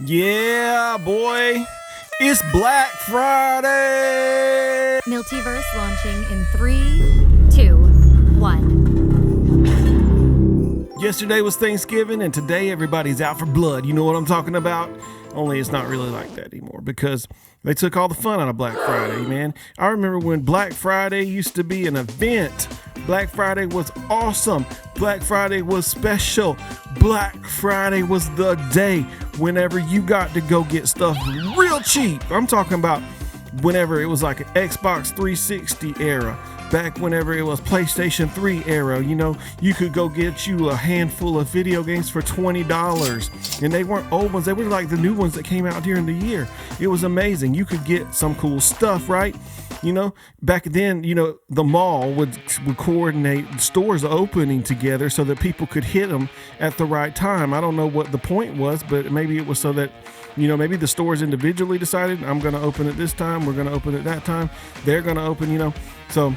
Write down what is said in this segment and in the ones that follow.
Yeah, boy. It's Black Friday. Miltyverse launching in 3, 2, 1. Yesterday was Thanksgiving, and today everybody's out for blood. You know what I'm talking about? Only it's not really like that anymore because they took all the fun out of Black Friday, man. I remember when Black Friday used to be an event. Black Friday was awesome. Black Friday was special. Black Friday was the day whenever you got to go get stuff real cheap. I'm talking about whenever it was like an Xbox 360 era. Back whenever it was PlayStation 3 era, you know, you could go get you a handful of video games for $20. And they weren't old ones. They were like the new ones that came out during the year. It was amazing. You could get some cool stuff, right? You know, back then, you know, the mall would coordinate stores opening together so that people could hit them at the right time. I don't know what the point was, but maybe it was so that, you know, maybe the stores individually decided, I'm going to open it this time. We're going to open it that time. They're going to open, you know, so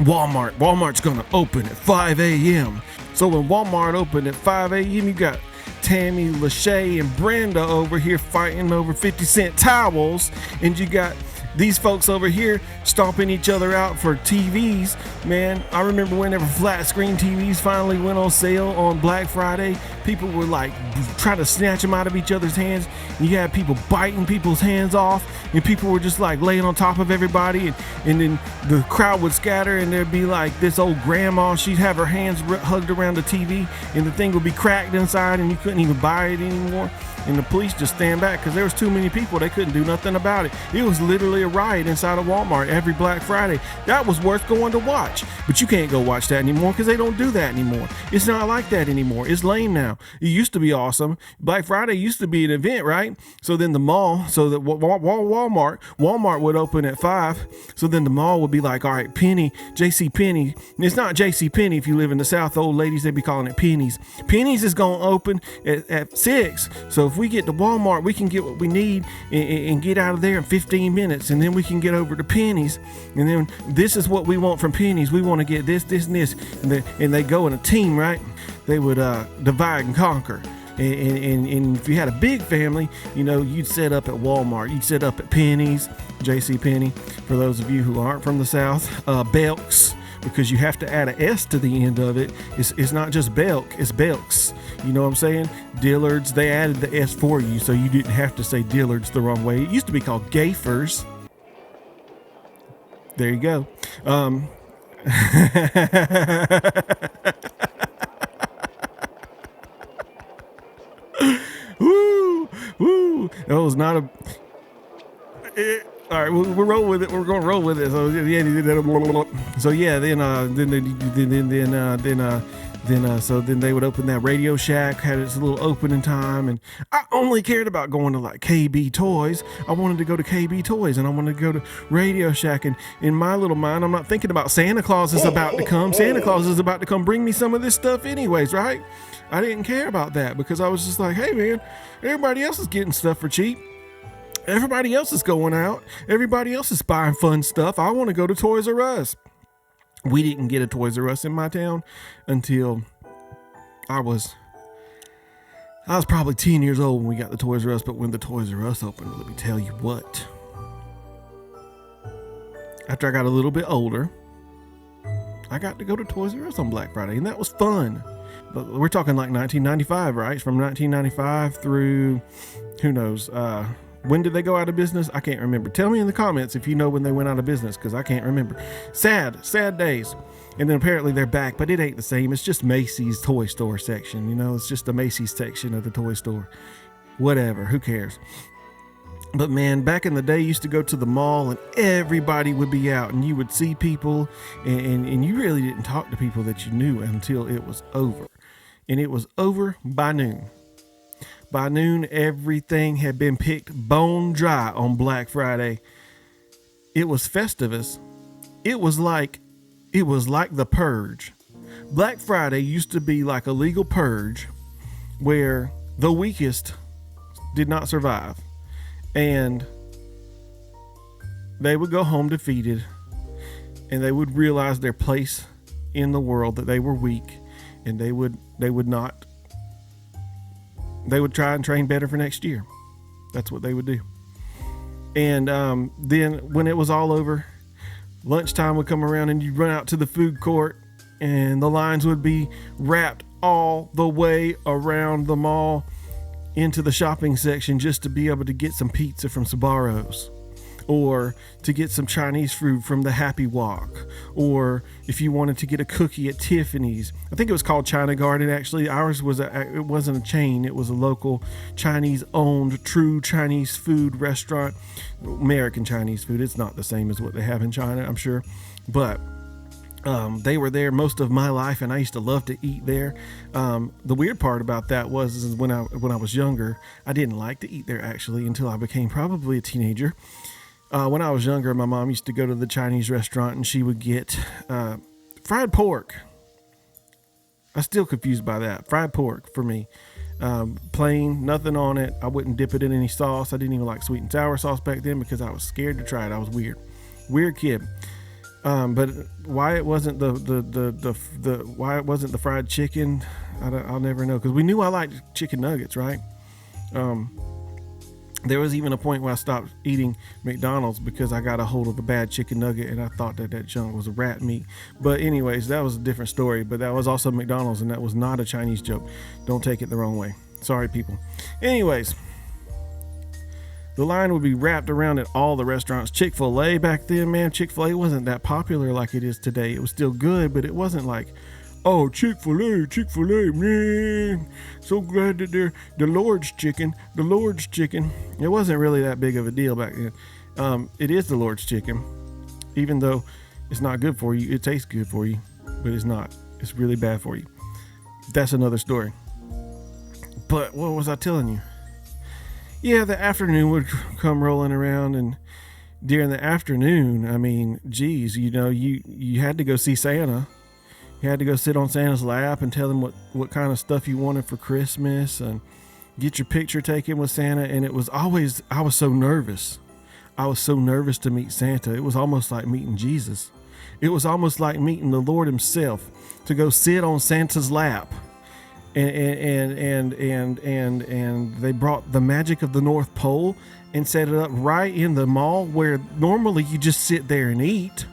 Walmart's gonna open at 5 a.m. So when Walmart opened at 5 a.m., you got Tammy, Lachey, and Brenda over here fighting over 50-cent towels, and you got these folks over here stomping each other out for TVs. Man, I remember whenever flat screen TVs finally went on sale on Black Friday, people were like trying to snatch them out of each other's hands. You had people biting people's hands off, and people were just like laying on top of everybody, and then the crowd would scatter, and there'd be like this old grandma, she'd have her hands hugged around the TV, and the thing would be cracked inside, and you couldn't even buy it anymore. And the police just stand back because there was too many people. They couldn't do nothing about it. It was literally a riot inside of Walmart every Black Friday. That was worth going to watch. But you can't go watch that anymore because they don't do that anymore. It's not like that anymore. It's lame now. It used to be awesome. Black Friday used to be an event, right? So then the mall, so that Walmart would open at 5. So then the mall would be like, all right, JC Penny. It's not JC Penny if you live in the South. Old ladies, they be calling it Pennies. Pennies is going to open at 6. So if we get to Walmart, we can get what we need and get out of there in 15 minutes. And then we can get over to Pennies. And then this is what we want from Pennies. We want to get this, and this. And they go in a team, right? They would divide and conquer. And if you had a big family, you know, you'd set up at Walmart. You'd set up at Pennies, JC Penney. For those of you who aren't from the South, Belk's, because you have to add an S to the end of it. It's not just Belk, it's Belk's. You know what I'm saying? Dillard's, they added the S for you, so you didn't have to say Dillard's the wrong way. It used to be called Gaffer's. There you go. Woo. That was not a... all right, we'll roll with it. We're going to roll with it. So then they would open that Radio Shack, had its little opening time, and I only cared about going to like KB Toys. I wanted to go to KB Toys, and I wanted to go to Radio Shack. And in my little mind, I'm not thinking about Santa Claus is about to come. Santa Claus is about to come bring me some of this stuff anyways, right? I didn't care about that because I was just like, hey man, everybody else is getting stuff for cheap. Everybody else is going out. Everybody else is buying fun stuff. I want to go to Toys R Us. We didn't get a Toys R Us in my town until I was probably 10 years old when we got the Toys R Us. But when the Toys R Us opened, let me tell you what. After I got a little bit older, I got to go to Toys R Us on Black Friday, and that was fun. But we're talking like 1995, right? From 1995 through, who knows, when did they go out of business? I can't remember. Tell me in the comments if you know when they went out of business, because I can't remember. Sad days. And then apparently they're back, but it ain't the same. It's just Macy's toy store section. You know, it's just the Macy's section of the toy store. Whatever, who cares? But man, back in the day, you used to go to the mall and everybody would be out and you would see people and you really didn't talk to people that you knew until it was over. And it was over by noon. By noon, everything had been picked bone dry on Black Friday. It was Festivus. It was like the purge. Black Friday used to be like a legal purge where the weakest did not survive. And they would go home defeated, and they would realize their place in the world, that they were weak, and they would try and train better for next year. That's what they would do. And then when it was all over, lunchtime would come around and you'd run out to the food court and the lines would be wrapped all the way around the mall into the shopping section just to be able to get some pizza from Sbarro's, or to get some Chinese food from the Happy Walk, or if you wanted to get a cookie at Tiffany's. I think it was called China Garden, actually. Ours was it wasn't a chain. It was a local Chinese-owned, true Chinese food restaurant. American Chinese food. It's not the same as what they have in China, I'm sure. But they were there most of my life, and I used to love to eat there. The weird part about that is when I was younger, I didn't like to eat there, actually, until I became probably a teenager. When I was younger, my mom used to go to the Chinese restaurant and she would get fried pork. I'm still confused by that. Fried pork for me. Plain, nothing on it. I wouldn't dip it in any sauce. I didn't even like sweet and sour sauce back then because I was scared to try it. I was weird. Weird kid. But why it wasn't why it wasn't the fried chicken, I'll never know. Because we knew I liked chicken nuggets, right? There was even a point where I stopped eating McDonald's because I got a hold of a bad chicken nugget and I thought that junk was a rat meat. But anyways, that was a different story. But that was also McDonald's, and that was not a Chinese joke. Don't take it the wrong way. Sorry, people. Anyways, the line would be wrapped around at all the restaurants. Chick-fil-A back then, man, Chick-fil-A wasn't that popular like it is today. It was still good, but it wasn't like, oh, Chick-fil-A, man. So glad that they're the Lord's chicken. It wasn't really that big of a deal back then. It is the Lord's chicken, even though it's not good for you. It tastes good for you, but it's not. It's really bad for you. That's another story. But what was I telling you? Yeah, the afternoon would come rolling around, and during the afternoon, I mean, geez, you had to go see Santa. You had to go sit on Santa's lap and tell him what kind of stuff you wanted for Christmas and get your picture taken with Santa. And it was always, I was so nervous. I was so nervous to meet Santa. It was almost like meeting Jesus. It was almost like meeting the Lord himself, to go sit on Santa's lap. And they brought the magic of the North Pole and set it up right in the mall where normally you just sit there and eat.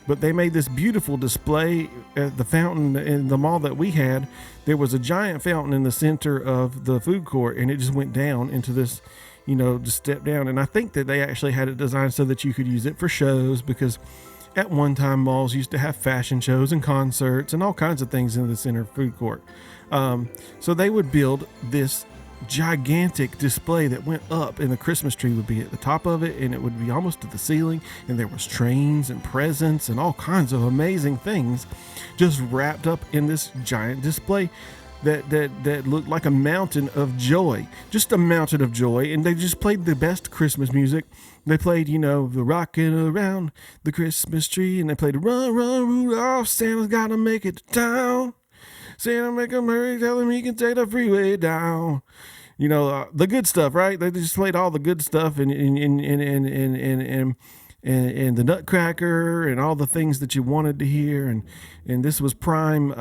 But they made this beautiful display at the fountain in the mall that we had. There was a giant fountain in the center of the food court, and it just went down into this, just step down. And I think that they actually had it designed so that you could use it for shows, because at one time malls used to have fashion shows and concerts and all kinds of things in the center food court. So they would build this gigantic display that went up, and the Christmas tree would be at the top of it, and it would be almost to the ceiling, and there was trains and presents and all kinds of amazing things just wrapped up in this giant display that looked like a mountain of joy, just a mountain of joy. And they just played the best Christmas music. They played, the rocking around the Christmas tree, and they played Run, Run, Rudolph, Santa's gotta make it to town. Santa, make him hurry, tell him he can take the freeway down. The good stuff, right? They just played all the good stuff and the Nutcracker and all the things that you wanted to hear. And this was prime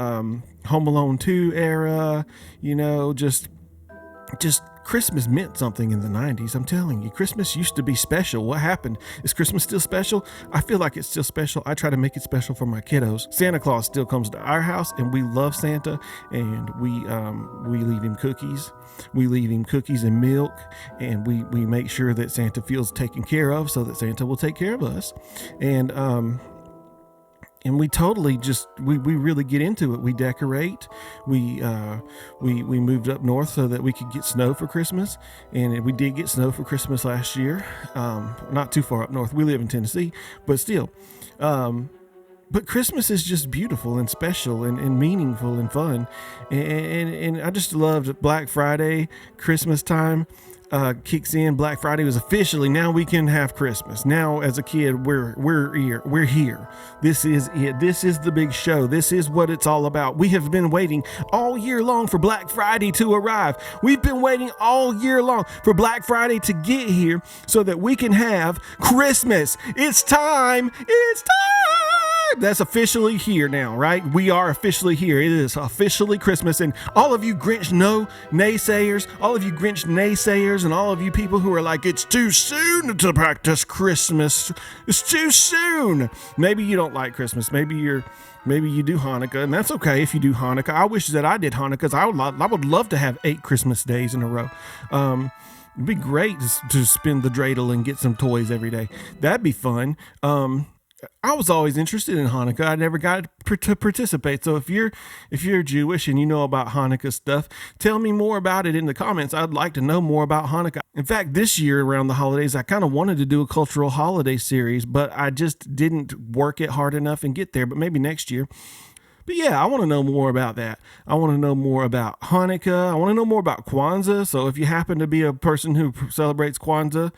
Home Alone 2 era, just Christmas meant something in the 90s. I'm telling you, Christmas used to be special. What happened? Is Christmas still special? I feel like it's still special. I try to make it special for my kiddos. Santa Claus still comes to our house, and we love Santa, and we leave him cookies. We leave him cookies and milk, and we make sure that Santa feels taken care of, so that Santa will take care of us. And we totally we really get into it. We decorate. We moved up north so that we could get snow for Christmas. And we did get snow for Christmas last year. Not too far up north. We live in Tennessee, but still. But Christmas is just beautiful and special and meaningful and fun. And I just loved Black Friday, Christmas time. Kicks in. Black Friday was officially, now we can have Christmas. Now as a kid, we're here. This is it. This is the big show. This is what it's all about. We have been waiting all year long for Black Friday to arrive. We've been waiting all year long for Black Friday to get here so that we can have Christmas. It's time. That's officially here now, right? We are officially here. It is officially Christmas. And all of you Grinch naysayers, and all of you people who are like, it's too soon to practice Christmas. It's too soon. Maybe you don't like Christmas. Maybe you do Hanukkah, and that's okay if you do Hanukkah. I wish that I did Hanukkah, because I would love to have 8 Christmas days in a row. It'd be great to spin the dreidel and get some toys every day. That'd be fun. I was always interested in Hanukkah. I never got to participate. So if you're Jewish and you know about Hanukkah stuff, tell me more about it in the comments. I'd like to know more about Hanukkah. In fact, this year around the holidays, I kind of wanted to do a cultural holiday series, but I just didn't work it hard enough and get there. But maybe next year. But yeah, I want to know more about that. I want to know more about Hanukkah. I want to know more about Kwanzaa. So if you happen to be a person who celebrates Kwanzaa,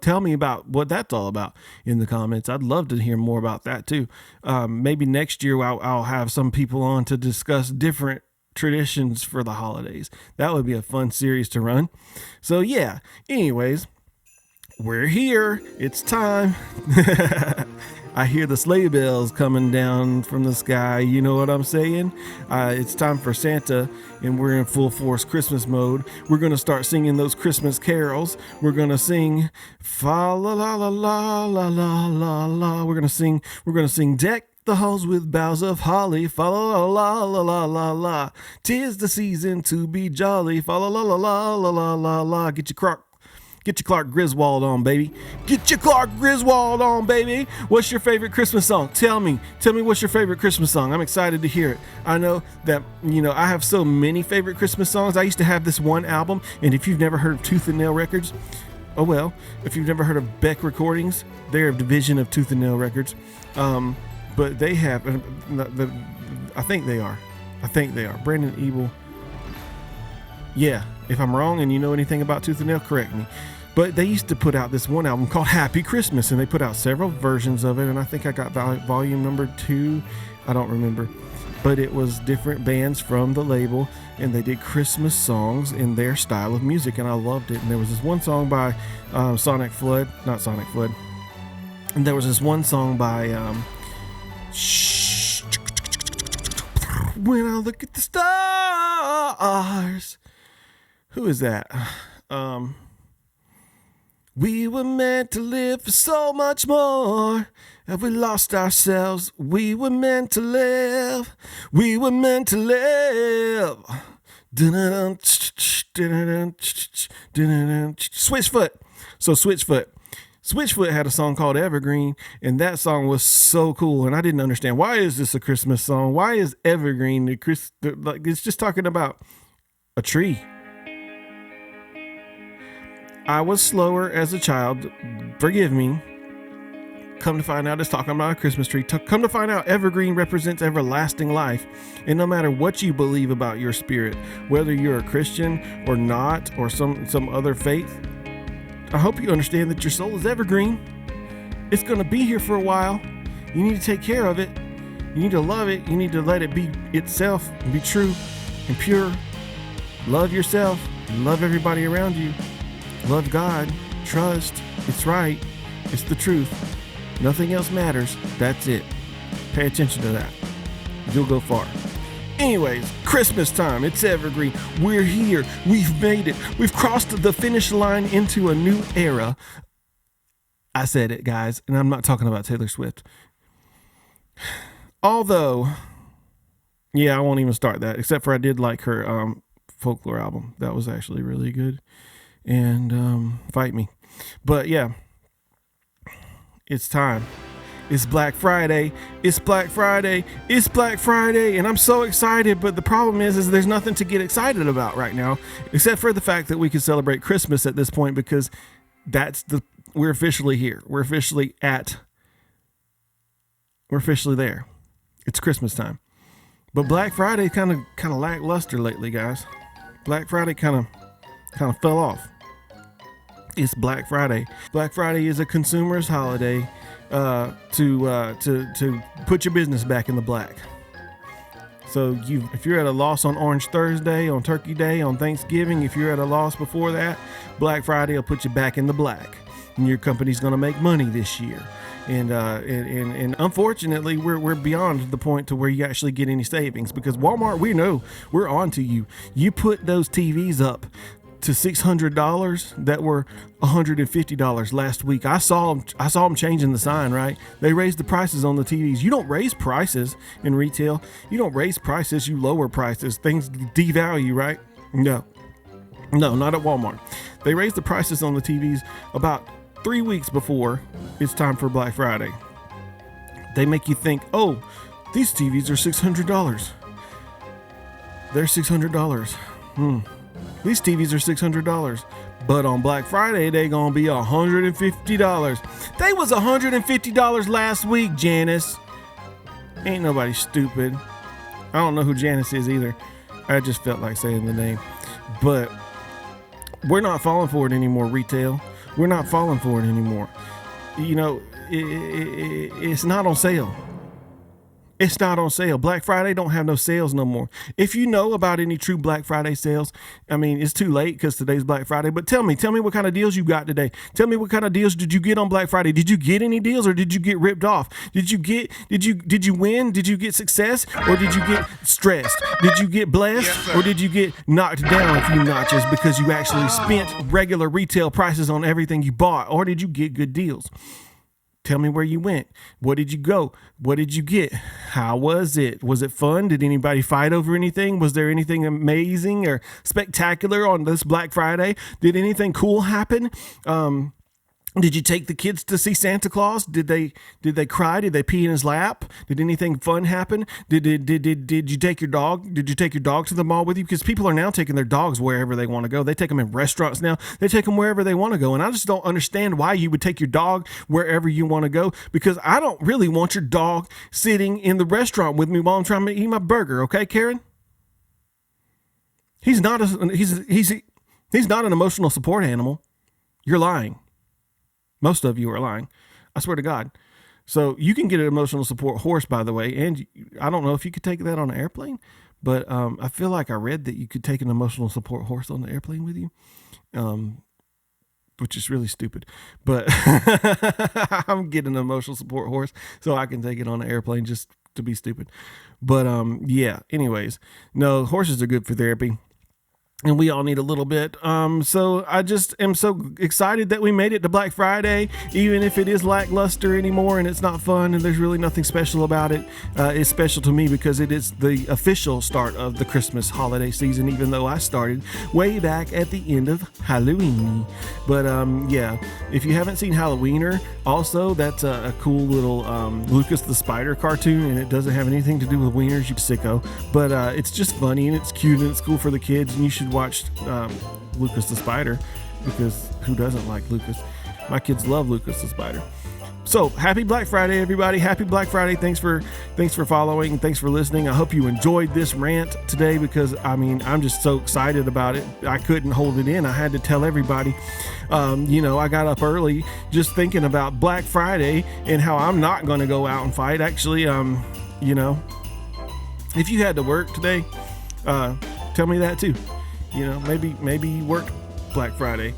tell me about what that's all about in the comments. I'd love to hear more about that too. Maybe next year I'll have some people on to discuss different traditions for the holidays. That would be a fun series to run. So yeah, anyways, we're here. It's time. I hear the sleigh bells coming down from the sky. You know what I'm saying? It's time for Santa, and we're in full force Christmas mode. We're going to start singing those Christmas carols. We're going to sing fa la la la la la la la la. We're going to sing deck the halls with boughs of holly, fa la la la la la la. 'Tis the season to be jolly, fa la la la la la la la la. Get your Clark Griswold on, baby. Get your Clark Griswold on, baby. What's your favorite Christmas song? Tell me what's your favorite Christmas song. I'm excited to hear it. I know that, I have so many favorite Christmas songs. I used to have this one album, and if you've never heard of Tooth and Nail Records, oh well. If you've never heard of Beck Recordings, they're a division of Tooth and Nail Records. But they have, I think they are. Brandon Ebel. Yeah, if I'm wrong and you know anything about Tooth and Nail, correct me. But they used to put out this one album called Happy Christmas, and they put out several versions of it, and I think I got volume number 2. I don't remember. But it was different bands from the label, and they did Christmas songs in their style of music, and I loved it. And there was this one song by not Sonic Flood. And there was this one song by When I Look at the Stars. Who is that? We were meant to live for so much more. Have we lost ourselves? We were meant to live. We were meant to live. Switchfoot. So Switchfoot had a song called Evergreen, and that song was so cool. And I didn't understand, why is this a Christmas song? Why is Evergreen it's just talking about a tree. I was slower as a child. Forgive me. Come to find out, it's talking about a Christmas tree. Come to find out, evergreen represents everlasting life. And no matter what you believe about your spirit, whether you're a Christian or not, or some other faith, I hope you understand that your soul is evergreen. It's going to be here for a while. You need to take care of it. You need to love it. You need to let it be itself and be true and pure. Love yourself. Love everybody around you. Love God. Trust. It's right. It's the truth. Nothing else matters. That's it. Pay attention to that. You'll go far. Anyways, Christmas time. It's evergreen. We're here. We've made it. We've crossed the finish line into a new era. I said it, guys, and I'm not talking about Taylor Swift. Although, yeah, I won't even start that, except for I did like her folklore album. That was actually really good. And fight me. But yeah, it's time. It's Black Friday. It's Black Friday. It's Black Friday. And I'm so excited. But the problem is there's nothing to get excited about right now, except for the fact that we can celebrate Christmas at this point, because we're officially here. We're officially there. It's Christmas time. But Black Friday kind of lackluster lately, guys. Black Friday kind of fell off. It's Black Friday. Black Friday is a consumer's holiday to put your business back in the black. So if you're at a loss on Orange Thursday, on Turkey Day, on Thanksgiving, if you're at a loss before that, Black Friday will put you back in the black. and your company's going to make money this year. And unfortunately, we're beyond the point to where you actually get any savings, because Walmart, we know we're on to you. You put those TVs up to $600 that were $150 last week. I saw them changing the sign, right? They raised the prices on the TVs. You don't raise prices in retail. You don't raise prices, you lower prices. Things devalue, right? No, not at Walmart. They raised the prices on the TVs about 3 weeks before it's time for Black Friday. They make you think, oh, these TVs are $600. They're $600. These TVs are $600. But on Black Friday, they gonna be $150. They was $150 last week, Janice. Ain't nobody stupid. I don't know who Janice is either. I just felt like saying the name. But we're not falling for it anymore, retail. We're not falling for it anymore. You know, it's not on sale. It's not on sale. Black Friday don't have no sales no more. If you know about any true Black Friday sales, I mean, it's too late because today's Black Friday, but tell me what kind of deals you got today. Tell me what kind of deals did you get on Black Friday? Did you get any deals, or did you get ripped off? Did you win? Did you get success, or did you get stressed? Did you get blessed, or did you get knocked down a few notches because you actually spent regular retail prices on everything you bought, or did you get good deals? Tell me where you went. What did you go? What did you get? How was it? Was it fun? Did anybody fight over anything? Was there anything amazing or spectacular on this Black Friday? Did anything cool happen? Did you take the kids to see Santa Claus? Did they cry? Did they pee in his lap? Did anything fun happen? Did you take your dog? Did you take your dog to the mall with you? Because people are now taking their dogs wherever they want to go. They take them in restaurants now. They take them wherever they want to go. And I just don't understand why you would take your dog wherever you want to go, because I don't really want your dog sitting in the restaurant with me while I'm trying to eat my burger. Okay, Karen? He's not an emotional support animal. You're lying. Most of you are lying. I swear to God. So you can get an emotional support horse, by the way. And I don't know if you could take that on an airplane, but I feel like I read that you could take an emotional support horse on the airplane with you, which is really stupid. But I'm getting an emotional support horse so I can take it on an airplane just to be stupid. But yeah, anyways, no, horses are good for therapy. And we all need a little bit. So I just am so excited that we made it to Black Friday, even if it is lackluster anymore and it's not fun and there's really nothing special about it. It's special to me because it is the official start of the Christmas holiday season, even though I started way back at the end of Halloween. But yeah, if you haven't seen Halloweener, also that's a cool little Lucas the Spider cartoon, and it doesn't have anything to do with wieners, you sicko. But it's just funny and it's cute and it's cool for the kids, and you should watch Lucas the Spider, because who doesn't like Lucas? My kids love Lucas the Spider. So happy Black Friday, everybody. Happy Black Friday. Thanks for following. Thanks for listening. I hope you enjoyed this rant today, because I mean, I'm just so excited about it. I couldn't hold it in. I had to tell everybody. I got up early just thinking about Black Friday and how I'm not going to go out and fight. Actually, if you had to work today, tell me that too. Maybe you worked Black Friday.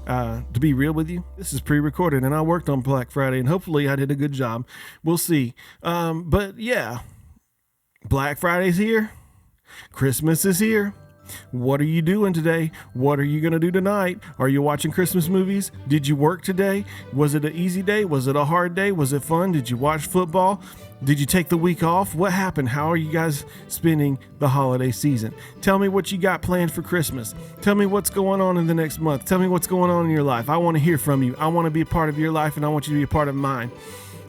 To be real with you, this is pre-recorded, and I worked on Black Friday, and hopefully I did a good job. We'll see. But yeah, Black Friday's here. Christmas is here. What are you doing today? What are you going to do tonight? Are you watching Christmas movies? Did you work today? Was it an easy day? Was it a hard day? Was it fun? Did you watch football? Did you take the week off? What happened? How are you guys spending the holiday season? Tell me what you got planned for Christmas. Tell me what's going on in the next month. Tell me what's going on in your life. I want to hear from you. I want to be a part of your life, and I want you to be a part of mine.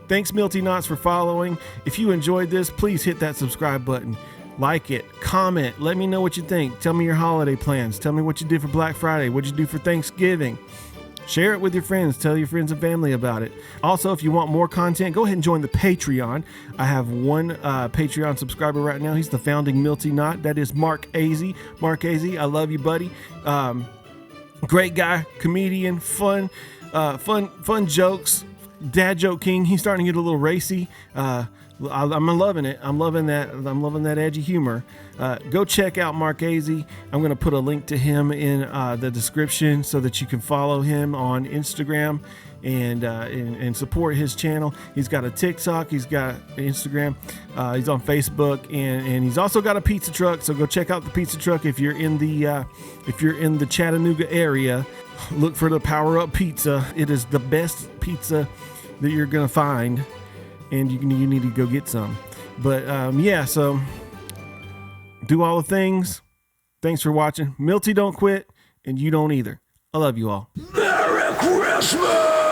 Thanks, Milty Knots, for following. If you enjoyed this, please hit that subscribe button. Like it, comment, let me know what you think. Tell me your holiday plans. Tell me what you did for Black Friday, what you do for Thanksgiving. Share it with your friends. Tell your friends and family about it. Also, if you want more content, go ahead and join the Patreon. I have one Patreon subscriber right now. He's the founding Milty Knot. That is Mark Azy. Mark Azy, I love you, buddy. Great guy, comedian, fun jokes. Dad joke king. He's starting to get a little racy. I'm loving it. I'm loving that edgy humor. Go check out Marchese. I'm going to put a link to him in the description so that you can follow him on Instagram and support his channel. He's got a TikTok. He's got Instagram. He's on Facebook, and he's also got a pizza truck. So go check out the pizza truck if you're in the Chattanooga area. Look for the Power Up Pizza. It is the best pizza that you're gonna find, and you need to go get some. But so do all the things. Thanks for watching. Milty don't quit, and you don't either. I love you all. Merry Christmas!